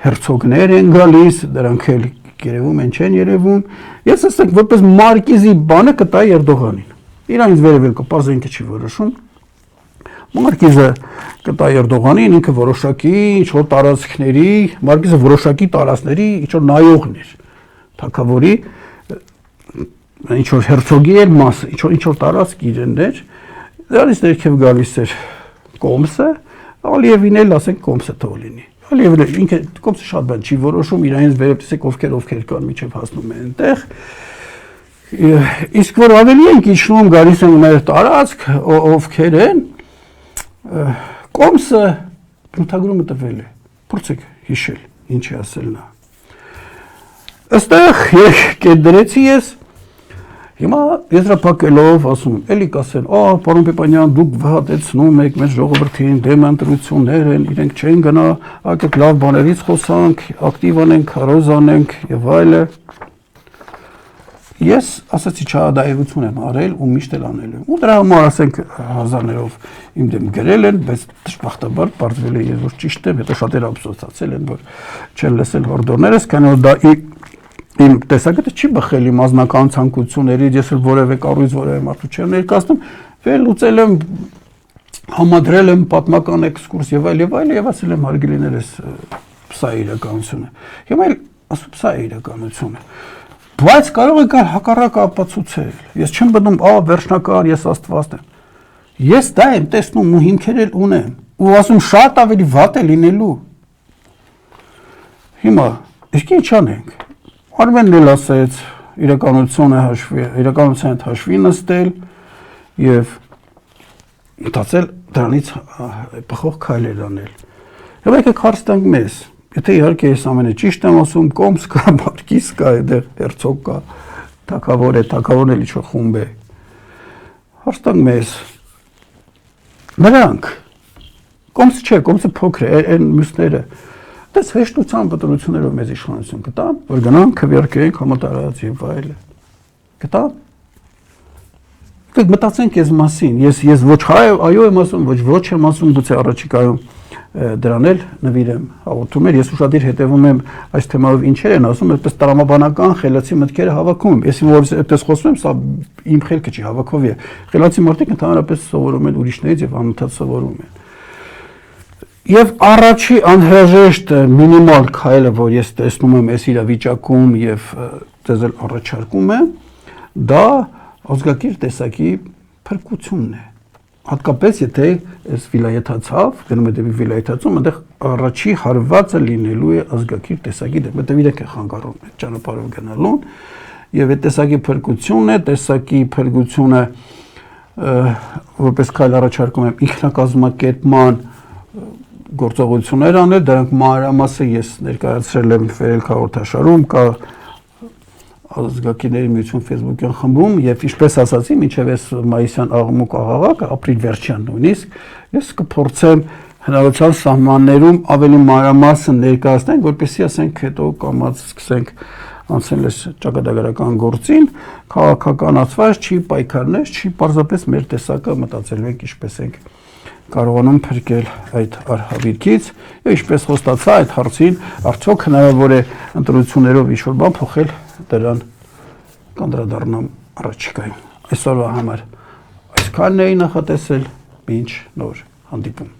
հերցոգներ են գալիս, դրանք էլ երևում են, չեն երևում, ես ասենք որպես մարկիզի բանը կտայի Էրդողանին, իրանից վերևել կպարզ ինքը չի որոշում, մարկիզը կտայի Էրդողանին, ինքը որոշակի ինչ-որ տարածքների, մարկիզը որոշակի տարածքների ինչ-որ նայողն էր, թագավորի ինչ-որ հերցոգի էր մասը, ինչ-որ տարածք իրեն էր, դրանից ներքև գալիս էր կոմսը, Ալիևին էլ ասենք կոմսը թող լինի։ Ալիևը ինքը կոմսը շատ բան չի որոշում, իրանից վերև տեսեք ովքեր կան միջև հասնում են այնտեղ։ Իսկ որ ավելի ենք իջնում գալիս են մեր տարածք, ովքեր են, կոմսը բնութագրումը տվել է, փորձեք հիշել, ինչ է ասել նա։ Այստեղ կետ դրեցի ես, հիմա եզրափակելով ասում, էլի կասեն, պարոն Պեպանյան, դուք վհատեցնում եք մեր ժողովրդին, դեմ ընտրություններ են, իրենք չեն գնա, այդ լավ բաներից խոսանք, ակտիվ անենք, ռոզ անենք եւ այլը։ Ես ասացի չհադայություն եմ արել ու միշտ էլ անել եմ։ Ու դրա համար ասենք հազարներով իմ դեմ գրել են, բայց դժբախտաբար պարզվել է ես որ ճիշտ եմ, հետո շատերը ափսոսացել են, որ չեն լսել հորդորներս, քանի որ դա իմ տեսակետը չի բխել իմ անձնական ցանկություններից, ես էլ որևէ կառույց, որևէ մարդու չեմ ներկայացնում, վերլուծել եմ, համադրել եմ պատմական էքսկուրս եւ այլ եւ ասել եմ հարգելիներս սա է իրականությունը։ Հիմա էլ ասում սա է իրականությունը։ Բայց կարող եք հակառակը ապացուցել։ Ես չեմ բնում, վերջնակար, ես Աստված եմ։ Ես դա եմ տեսնում ու հիմքեր էլ ունեմ։ Ու ասում շատ ավելի վատ է լինելու։ Հիմա, իսկ ինչ անենք։ Արմենն էլ ասեց, իրականության հետ հաշվի նստել եւ մտածել դրանից բխող քայլեր անել։ Եվ եկեք հարց տանք մեզ, եթե իհարկե ես ամենը ճիշտ եմ ասում, կոմս կա, մարկիս կա, այդտեղ հերցոգ կա, թագավոր է, թագավորն էլ ինչ-որ խումբ է։ Հարց տանք մեզ, նրանք, կոմսը չէ, կոմսը փոքր է, այն մյուսները, դες հեշտության պատրություններով մեզ իշխանություն կտան, որ գնան քվեարկենք համատարած եւ այլը։ Կտան։ Դուք մտածենք այս մասին, ես ոչ այո եմ ասում, ոչ եմ ասում, գուցե առաջիկայում դրան էլ նվիրեմ հաղորդումներ, ես ուշադիր հետևում եմ այս թեմայով ինչեր են ասում, այդպես տրամաբանական խելացի մտքերը հավաքում եմ, ես որ այդպես խոսում եմ, սա իմ խելքը չի, հավաքովի է, խելացի մարդիկ ընդհանրապես սովորում են ուրիշներից եւ անընդհատ սովորում են։ Եվ առաջի անհրաժեշտ մինիմալ քայլը, որ ես տեսնում եմ այս իրավիճակում եւ դες էլ առաջարկում եմ, դա ազգակիր տեսակի փրկությունն է։ Հատկապես եթե այս վիլայեթացավ, գնում է դեպի վիլայեթացում, այնտեղ առաջի հարվածը լինելու է ազգակիր տեսակի դեմ, որտեղ իրենք է խանգարում այդ ճանապարհով գնալուն, եւ այդ տեսակի փրկությունը որպես քայլ առաջարկում եմ ինքնակազմակերպման գործողություններ անել, դրանք մանրամասը ես ներկայացրել եմ վերելք հաղորդաշարում, կա ազգակիրների միություն Facebook-յան խմբում եւ ինչպես ասացի, մինչեւ այս մայիսյան աղմուկ աղաղակը ապրիլ վերջյան նույնիսկ ես կփորձեմ հնարավորության սահմաններում ավելի մանրամասն ներկայացնենք, որպեսզի ասենք հետո կամած սկսենք անցնել այս ճակատագրական գործին, քաղաքականացված չի պայքարներ, չի պարզապես մեր տեսակը մտածելու ենք ինչպես ենք կարողանում փրկել այդ արհավիրքից եւ ինչպես խոստացա այդ հարցին արդյոք հնարավոր է ընտրություններով ինչ-որ բան փոխել դրան կանդրադառնամ առաջիկայում այսօրվա համար այսքանն էի նախատեսել մինչ նոր հանդիպում